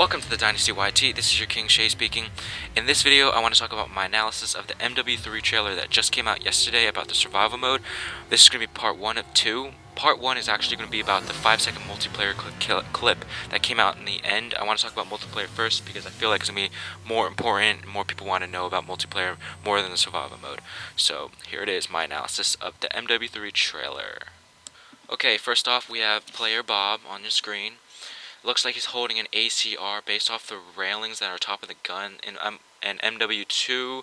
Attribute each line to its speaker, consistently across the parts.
Speaker 1: Welcome to the Dynasty YT, this is your King Shay speaking. In this video, I want to talk about my analysis of the MW3 trailer that just came out yesterday about the survival mode. This is going to be part 1 of 2. Part 1 is actually going to be about the 5-second multiplayer clip that came out in the end. I want to talk about multiplayer first because I feel like it's going to be more important, more people want to know about multiplayer more than the survival mode. So here it is, my analysis of the MW3 trailer. Okay, first off we have player Bob on your screen. Looks like he's holding an ACR based off the railings that are top of the gun. In MW2,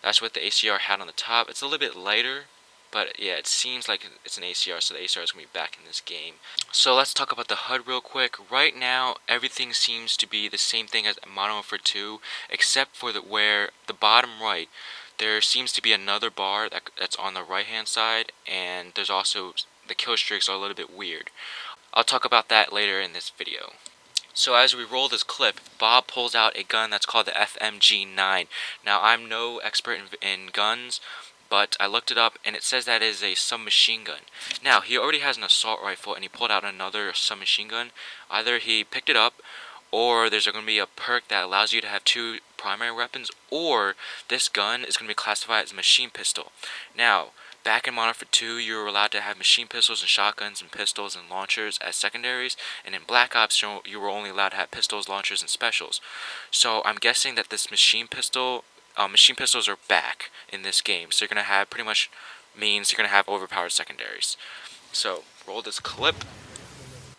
Speaker 1: that's what the ACR had on the top. It's a little bit lighter, but yeah, it seems like it's an ACR, so the ACR is going to be back in this game. So let's talk about the HUD real quick. Right now, everything seems to be the same thing as Modern Warfare 2, except for where the bottom right, there seems to be another bar that's on the right hand side, and there's also the kill streaks are a little bit weird. I'll talk about that later in this video. So as we roll this clip, Bob pulls out a gun that's called the FMG9. Now I'm no expert in guns, but I looked it up and it says that is a submachine gun. Now he already has an assault rifle and he pulled out another submachine gun. Either he picked it up, or there's going to be a perk that allows you to have 2 primary weapons, or this gun is going to be classified as a machine pistol. Now, back in Modern Warfare 2, you were allowed to have machine pistols and shotguns and pistols and launchers as secondaries, and in Black Ops, you were only allowed to have pistols, launchers, and specials. So I'm guessing that this machine pistols are back in this game. So you're gonna have pretty much means you're gonna have overpowered secondaries. So roll this clip.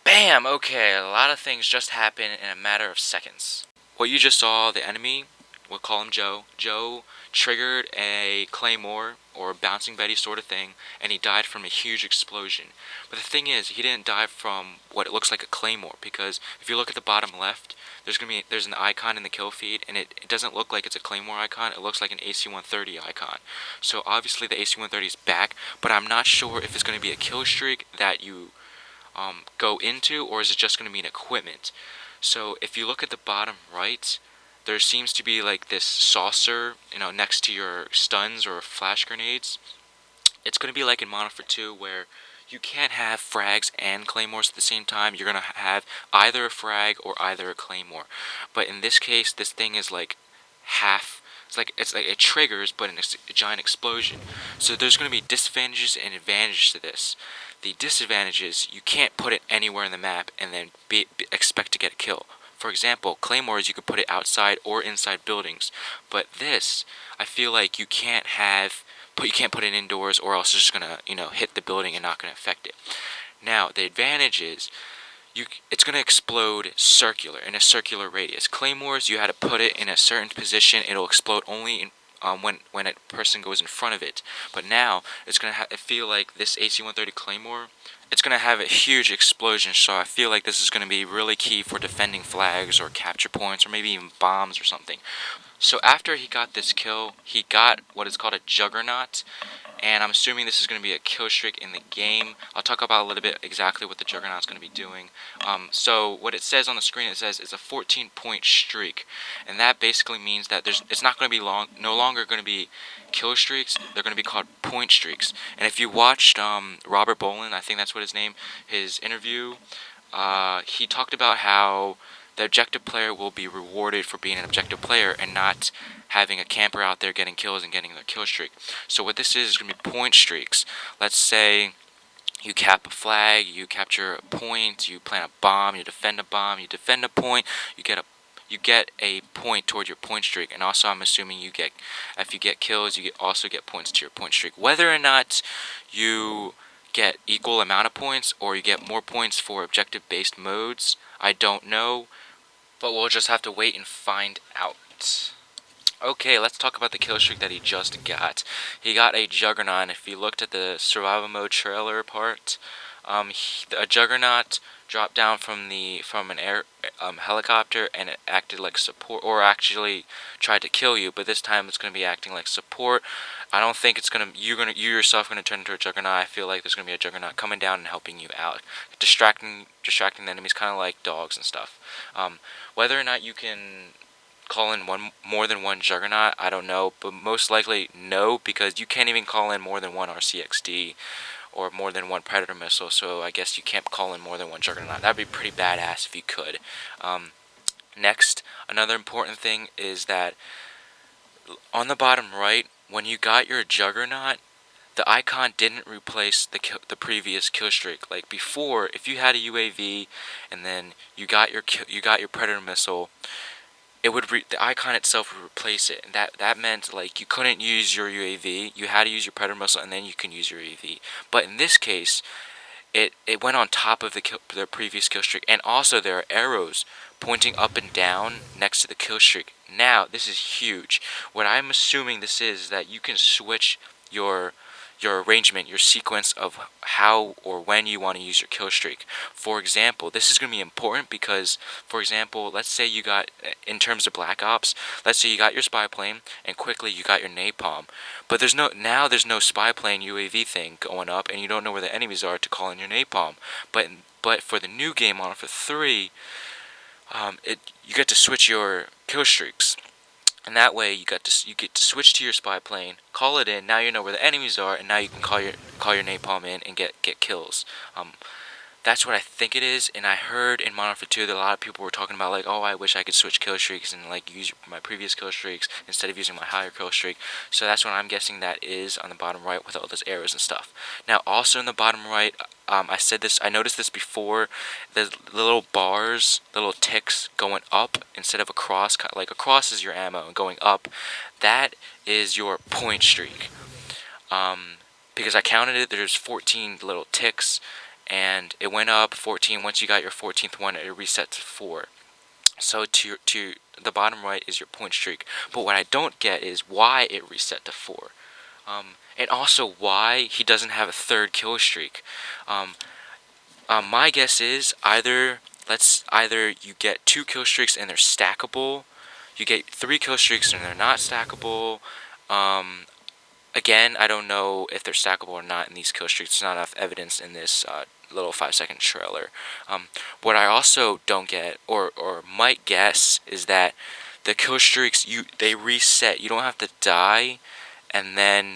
Speaker 1: Bam! Okay, a lot of things just happen in a matter of seconds. What you just saw, the enemy, we'll call him Joe. Joe triggered a claymore or bouncing Betty sort of thing, and he died from a huge explosion. But the thing is, he didn't die from what it looks like a claymore, because if you look at the bottom left, there's an icon in the kill feed, and it doesn't look like it's a claymore icon. It looks like an AC-130 icon. So obviously the AC-130 is back, but I'm not sure if it's going to be a kill streak that you go into, or is it just going to be an equipment. So if you look at the bottom right, there seems to be like this saucer, next to your stuns or flash grenades. It's going to be like in Modern Warfare 2 where you can't have frags and claymores at the same time. You're going to have either a frag or either a claymore. But in this case, this thing is like half. It's like it triggers, but in a giant explosion. So there's going to be disadvantages and advantages to this. The disadvantages, you can't put it anywhere in the map and then expect to get a kill. For example, claymores, you could put it outside or inside buildings, but this, I feel like you can't put it indoors, or else it's just gonna, hit the building and not gonna affect it. Now, the advantage is, it's gonna explode in a circular radius. Claymores, you had to put it in a certain position; it'll explode only when a person goes in front of it. But now it's gonna feel like this AC-130 claymore. It's going to have a huge explosion, so I feel like this is going to be really key for defending flags or capture points or maybe even bombs or something. So after he got this kill, he got what is called a Juggernaut, and I'm assuming this is going to be a kill streak in the game. I'll talk about a little bit exactly what the Juggernaut's going to be doing. So what it says on the screen, it says it's a 14-point streak, and that basically means that it's not going to be no longer going to be kill streaks. They're going to be called point streaks. And if you watched Robert Boland, I think that's what his name, his interview, he talked about how the objective player will be rewarded for being an objective player and not having a camper out there getting kills and getting their kill streak. So what this is going to be point streaks. Let's say you cap a flag, you capture a point, you plant a bomb, you defend a bomb, you defend a point, you get a point toward your point streak. And also I'm assuming if you get kills, you also get points to your point streak. Whether or not you get equal amount of points or you get more points for objective based modes, I don't know, but we'll just have to wait and find out. Okay, let's talk about the kill streak that he just got. He got a Juggernaut. If you looked at the survival mode trailer part, a Juggernaut dropped down from an air helicopter, and it acted like support, or actually tried to kill you. But this time it's going to be acting like support. I don't think it's you yourself gonna turn into a Juggernaut. I feel like there's gonna be a Juggernaut coming down and helping you out, distracting the enemies, kind of like dogs and stuff. Whether or not you can call in more than one Juggernaut, I don't know, but most likely no, because you can't even call in more than one RCXD or more than one Predator missile. So I guess you can't call in more than one Juggernaut. That'd be pretty badass if you could. Next, another important thing is that on the bottom right, when you got your Juggernaut, the icon didn't replace the previous kill streak. Like before, if you had a UAV and then you got your Predator missile, the icon itself would replace it, and that meant like you couldn't use your UAV. You had to use your Predator missile, and then you can use your UAV. But in this case, it went on top of the previous kill streak, and also there are arrows pointing up and down next to the kill streak. Now this is huge. What I'm assuming this is that you can switch your arrangement, your sequence of how or when you want to use your kill streak. For example, this is going to be important because, for example, let's say you got, in terms of Black Ops, let's say you got your spy plane and quickly you got your napalm, but there's no spy plane UAV thing going up, and you don't know where the enemies are to call in your napalm. But for the new game on for 3, you get to switch your kill streaks. And that way you get to switch to your spy plane, call it in. Now you know where the enemies are, and now you can call your napalm in and get kills. That's what I think it is. And I heard in Modern Warfare 2 that a lot of people were talking about like, oh, I wish I could switch kill streaks and like use my previous kill streaks instead of using my higher kill streak. So that's what I'm guessing that is on the bottom right with all those arrows and stuff. Now also in the bottom right, I noticed this before, the little bars, little ticks going up instead of across, like across is your ammo and going up, that is your point streak. Because I counted it, there's 14 little ticks, and it went up 14. Once you got your 14th one, it reset to 4. So to the bottom right is your point streak. But what I don't get is why it reset to 4. And also why he doesn't have a third kill streak. My guess is either you get 2 kill streaks and they're stackable, you get 3 kill streaks and they're not stackable. Again, I don't know if they're stackable or not in these kill streaks. There's not enough evidence in this little 5-second trailer. What I also don't get, or might guess, is that the kill streaks they reset. You don't have to die, and then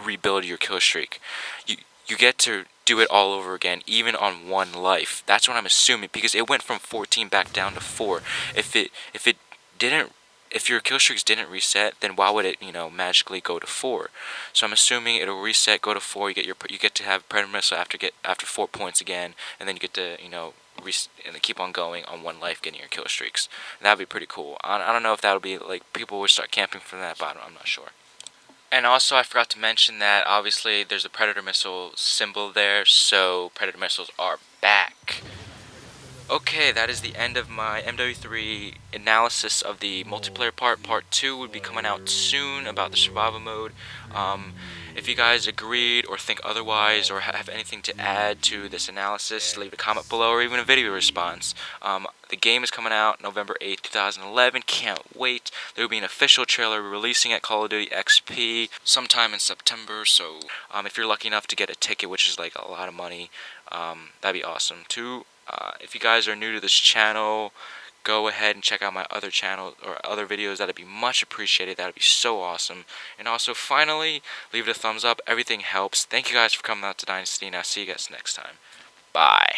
Speaker 1: rebuild your kill streak. You get to do it all over again, even on 1 life. That's what I'm assuming, because it went from 14 back down to 4. If your kill streaks didn't reset, then why would it, magically go to 4? So I'm assuming it'll reset, go to 4. You get to have Predator missile after 4 points again, and then you get to, and keep on going on 1 life, getting your kill streaks. And that'd be pretty cool. I don't know if that'll be like people would start camping from that, but I'm not sure. And also, I forgot to mention that obviously there's a Predator missile symbol there, so Predator missiles are back. Okay, that is the end of my MW3 analysis of the multiplayer part. Part 2 would be coming out soon about the survival mode. If you guys agreed or think otherwise or have anything to add to this analysis, leave a comment below or even a video response. The game is coming out November 8th, 2011. Can't wait. There will be an official trailer releasing at Call of Duty XP sometime in September, so if you're lucky enough to get a ticket, which is like a lot of money, that'd be awesome too. If you guys are new to this channel, go ahead and check out my other channel or other videos. That'd be much appreciated. That'd be so awesome. And also, finally, leave it a thumbs up. Everything helps. Thank you guys for coming out to Dynasty, and I'll see you guys next time. Bye.